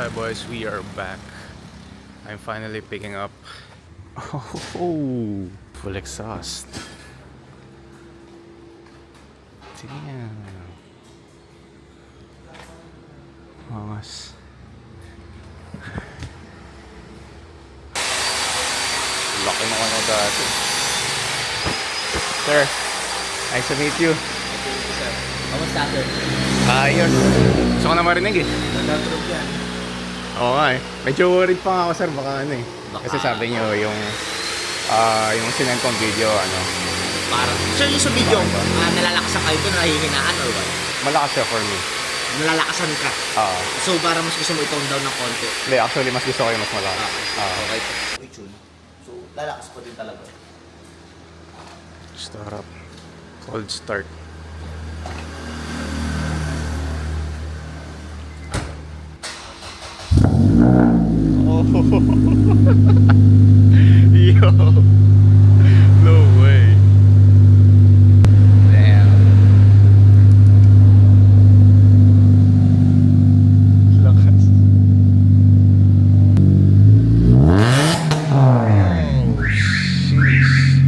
Hi boys, we are back. I'm finally picking up full exhaust. Damn. Angas. Laki ng ano dati. Sir, nice to meet you. Kamusta, sir? Ayos. Gusto ko na marinig eh. Nagdadrop yan. Oo nga eh. Medyo worried pa nga ako sir, baka ano eh. Kasi sabi nyo yung sinend kong video, ano. Parang, sir, yung sa video, nalalakasan kayo ito, nahihinaan or what? Malakas siya for me. Nalalakasan ka? Oo. So, para mas gusto mo i-tone down ng konti? Hindi, actually mas gusto ko yung mas malakas. Okay. So, lalakas po din talaga. Start up. Cold start. Oh. Yo. No way. Damn. Lakas. Oh, sheesh.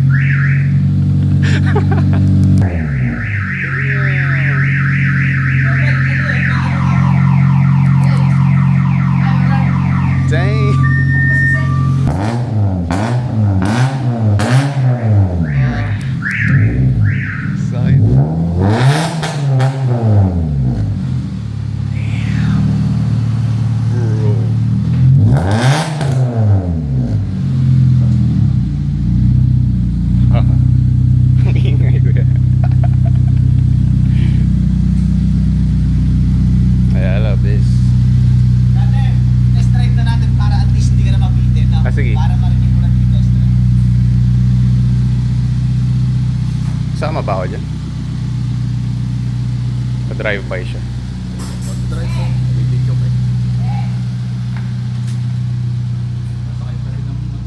Dang. Side. Ingay ko yan. I love this. Dati, test drive na natin para at least hindi ka na mabitin. Sige. Para marinig mo natin yung test drive. Sama ba ako dyan? Pa-drive-by siya. Drive mo, bibidyo ka. Masakay pa rin naman.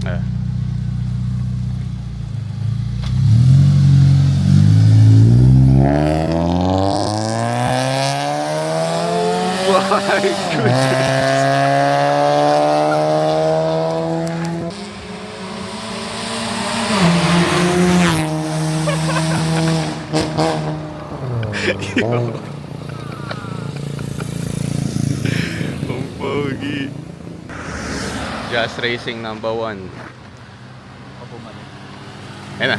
Ah. My goodness. Yo. Ang pogi. Just Racing number 1. O bumalik. Ayan na.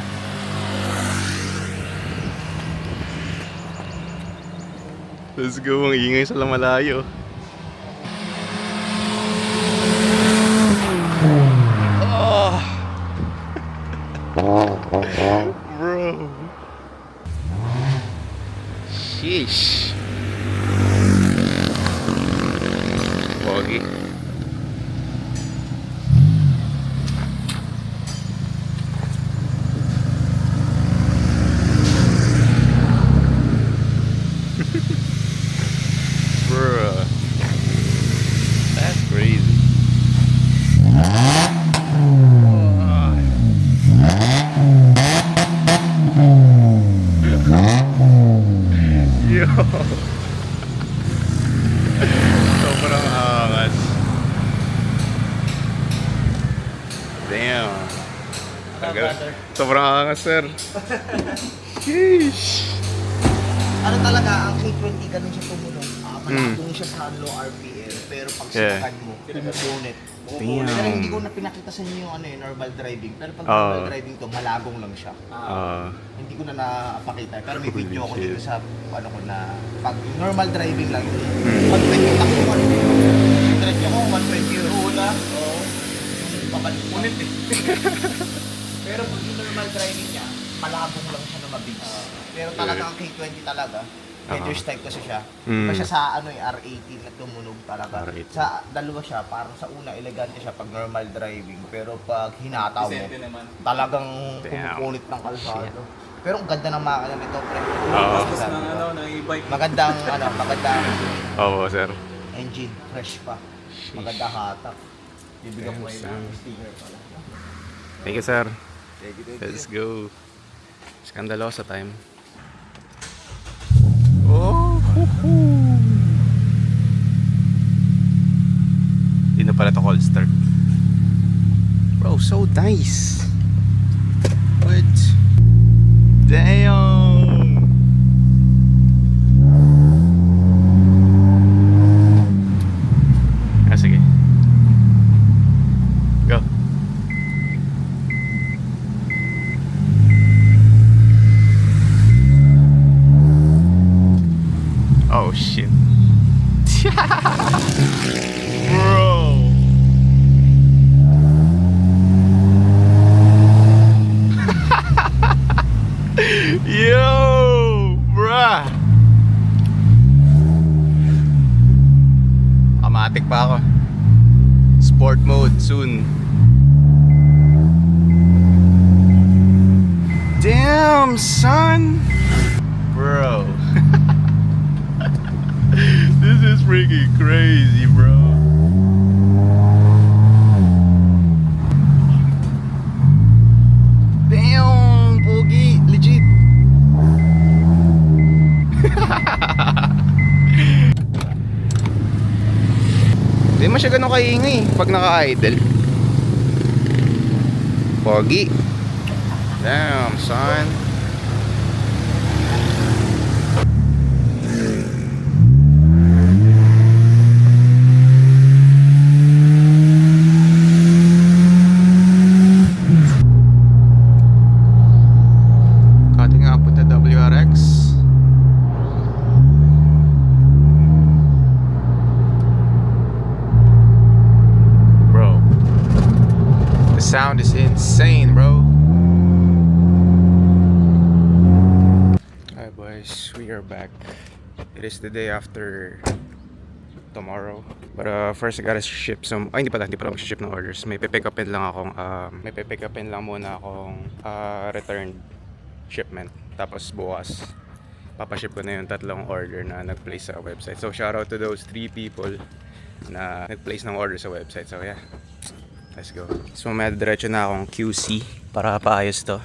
Let's go, ang ingay sa malayo. Oh. Bro. Sheesh. Pogi. Bruh. That's crazy. Yo. Sobrang angas. Damn. Sobrang angas, sir. Sheesh. Ano talaga, ang K20 ganun siya tumunog. Malabong siya sa low RPM, pero pag sinakan mo, pumupunit. Pero hindi ko na pinakita sa inyo yung normal driving. Pero pag normal driving to, malagong lang siya. Hindi ko na napakita. Pero may video ko dito sa ano ko na pag normal driving lang yun. Pag 20 takbo ko, drive ko 120 euro na. Papalit eh. Pero pag yung normal driving niya, malabong lang siya na mabilis. Pero talaga ang K20 talaga, Edger's type kasi siya. Iba siya sa R18 na tumunog talaga. R18. Sa dalawa siya, parang sa una elegante siya pag normal driving, pero pag hinataw mo, talagang pumupunit ng kalsado. Pero ang ganda ng makina nito, pre. Magandang Oo, sir. engine, fresh pa. Maganda hatak. Bibigyan mo ng sticker pala. Thank you, sir. Let's go. Skandalosa time. Oh, ito cold start. Bro, so nice. What? Damn. Ah, sige. Go. Oh shit. Bro. Yo, bruh. Automatic pa ako. Sport mode soon. Damn, son. Bro. This is freaking crazy, bro. Damn, pogi, legit. Hindi mo siya ganun kaingay pag naka-idle. Pogi. Damn, son. Cutting up with the WRX. Bro, the sound is insane, bro. Hi boys, we are back. It is the day after tomorrow. But first I gotta ship some. Ay, hindi pala mag-ship ng orders. May pipick upin lang muna akong returned shipment. Tapos bukas papaship ko na yung tatlong order na nag-place sa website. So shout out to those 3 people na nag-place ng order sa website. So yeah, let's go. So may diretso na akong QC para paayos to.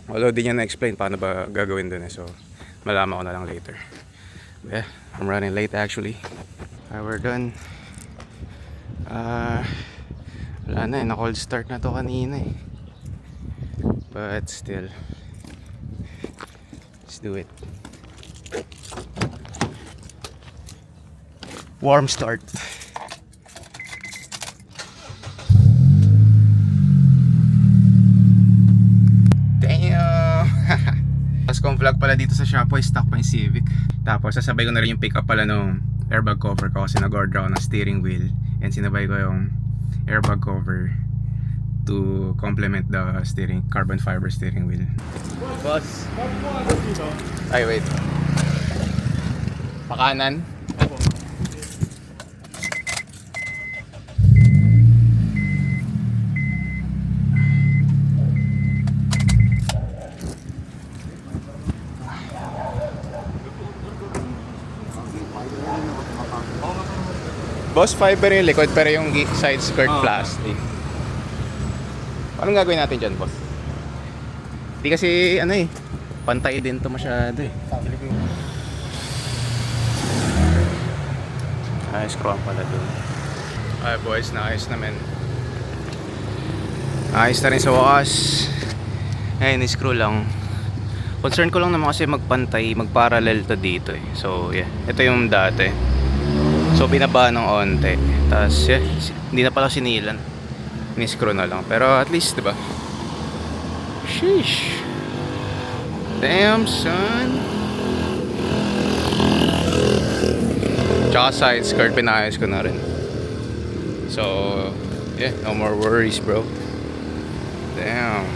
Although di niya na-explain paano ba gagawin dun eh. So malaman ko na lang later. But yeah, I'm running late actually. We're done. Wala na eh, na-cold start na to kanina eh. But still, let's do it. Warm start. Damn. Tapos kung vlog pala dito sa Shopway, stock pa yung Civic. Tapos sasabay ko na rin yung pick up pala nung airbag cover ko kasi nag-order ako ng steering wheel. And sinabay ko yung airbag cover to complement the carbon fiber steering wheel. Boss. Ay, wait. Pakanan. Boss, fiber yung likod pero yung side skirt plastic. Anong gagawin natin dyan, boss? Di kasi ano eh, pantay din to masyado eh. Screw up pala dun. Ay boys, naayos naman. Ayos na rin sa wakas. Ayun, screw lang. Concern ko lang naman kasi magpantay, magparallel to dito eh. So yeah, ito yung dati. So binaba ng onte. Tapos yeah, hindi na pala sinilan. Ni-screw na lang. Pero at least, diba? Sheesh. Damn, son. Tsaka side skirt, pinayos ko na rin. So, yeah, no more worries, bro. Damn.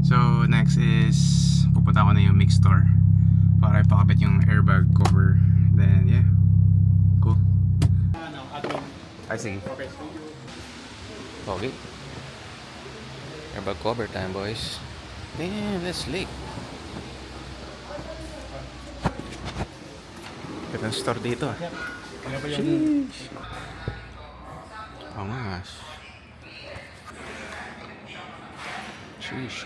So next is pupunta ko na yung mix store para ipakabit yung airbag cover. Then yeah, cool. I see. Okay. Airbag cover time, boys. Damn, that's slick. Ganda ng store dito ah. Sheesh. Oh gosh. Sheesh.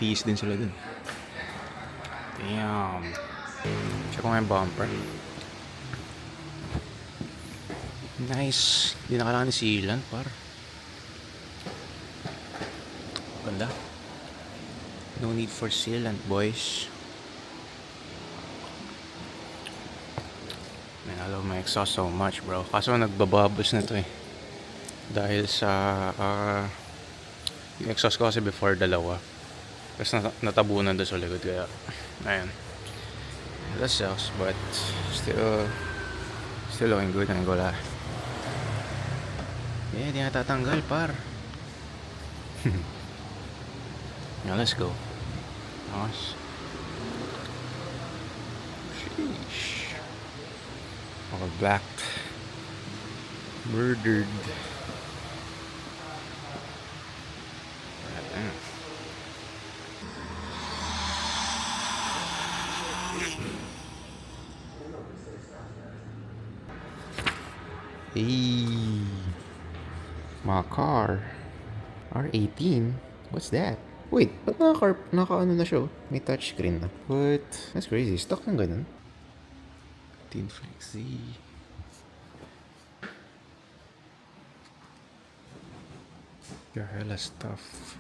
Tiis din sila dun. Damn. Check ko nga yung bumper. Nice. Hindi na kailangan ni sealant, par. Ganda. No need for sealant, boys. Man, I love my exhaust so much, bro. Kaso nagbabubbles na to eh. Dahil sa yung exhaust ko kasi before dalawa. Tapos natabunan doon sa likod. Kaya, ayun. That sucks, but still looking good. Ano ko la. Yeah, di na tatanggal, par. Now let's go. Nice. Sheesh. All blacked. Murdered. Hey, my car. R18? What's that? Wait, ba't naka-ano na siya? May touchscreen na. What? That's crazy. Stock ng ganun. Teen Flex Z. The hella stuff.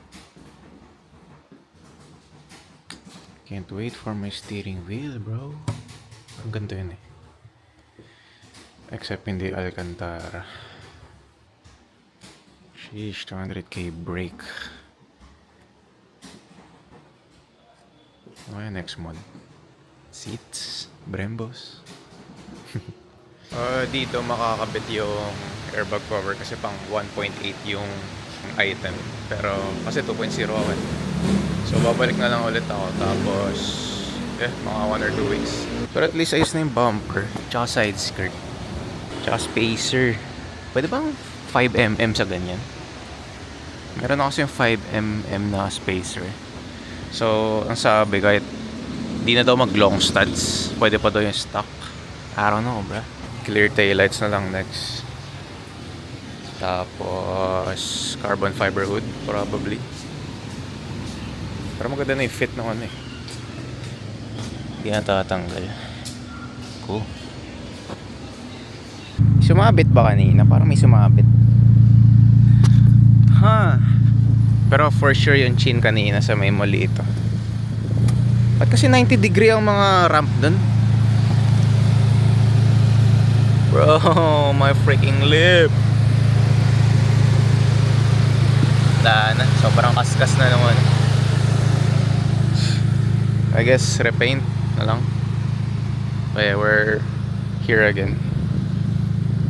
Can't wait for my steering wheel, bro. Ang ganda yun eh. Except hindi Alcantara. Sheesh, 200k brake. Oh, yeah, next mod. Seats, Brembos. Dito makakabit yung airbag cover kasi pang 1.8 yung item. Pero kasi 2.0 ako. So babalik na lang ulit ako. Tapos, mga 1 or 2 weeks. Pero at least ayos na yung bumper. Tsaka side skirt. Tsaka spacer. Pwede bang 5mm sa ganyan? Meron ako kasi yung 5mm na spacer. So, ang sabi, kahit di na daw mag long studs, pwede pa daw yung stock. I don't know, bro. Clear taillights na lang next. Tapos, carbon fiber hood, probably. Pero maganda na yung fit ng ano eh. Di na tatanggal. Cool. Sumabit ba kanina? Parang may sumabit. Pero for sure yung chin kanina sa may mali ito. Ba't kasi 90 degree ang mga ramp dun? Bro, my freaking lip. Wala na. Sobrang kaskas na naman. I guess repaint na lang. Okay, we're here again.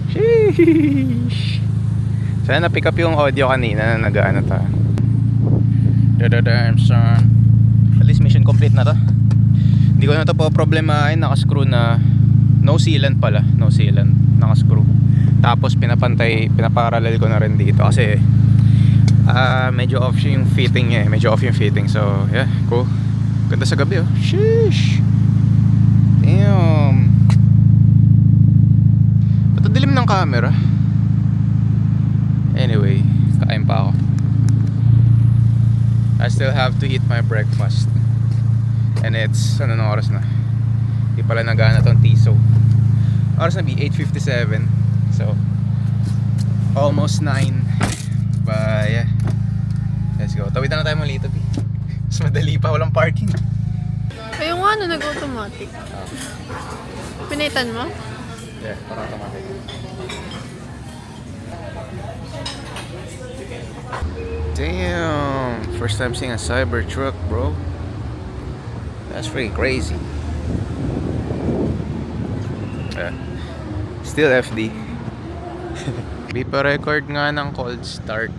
Sheesh. Sana na-pick up yung audio kanina na nag-ano ta. Dadadam son. At least mission complete na to. Hindi ko na to po problemahin. Nakascrew na. No sealant pala. No sealant. Nakascrew. Tapos pinaparallel ko na rin dito. Kasi medyo off yung fitting niya eh. Medyo off yung fitting. So yeah, cool. Ganda sa gabi oh. Sheesh. Damn. Ba't ang dilim ng camera? Anyway, kain pa ako. I still have to eat my breakfast. And it's, ano na oras na? Di pala nagana tong tiso. Oras na 8:57. So, almost 9. But yeah, let's go. Tawid na tayo malito, B. Mas madali pa, walang parking. Ayun nga, nag-automatic. Pinitan mo? Yeah, parang automatic. Damn, first time seeing a cyber truck, bro. That's pretty crazy. Still FD. Di pa record nga ng cold start.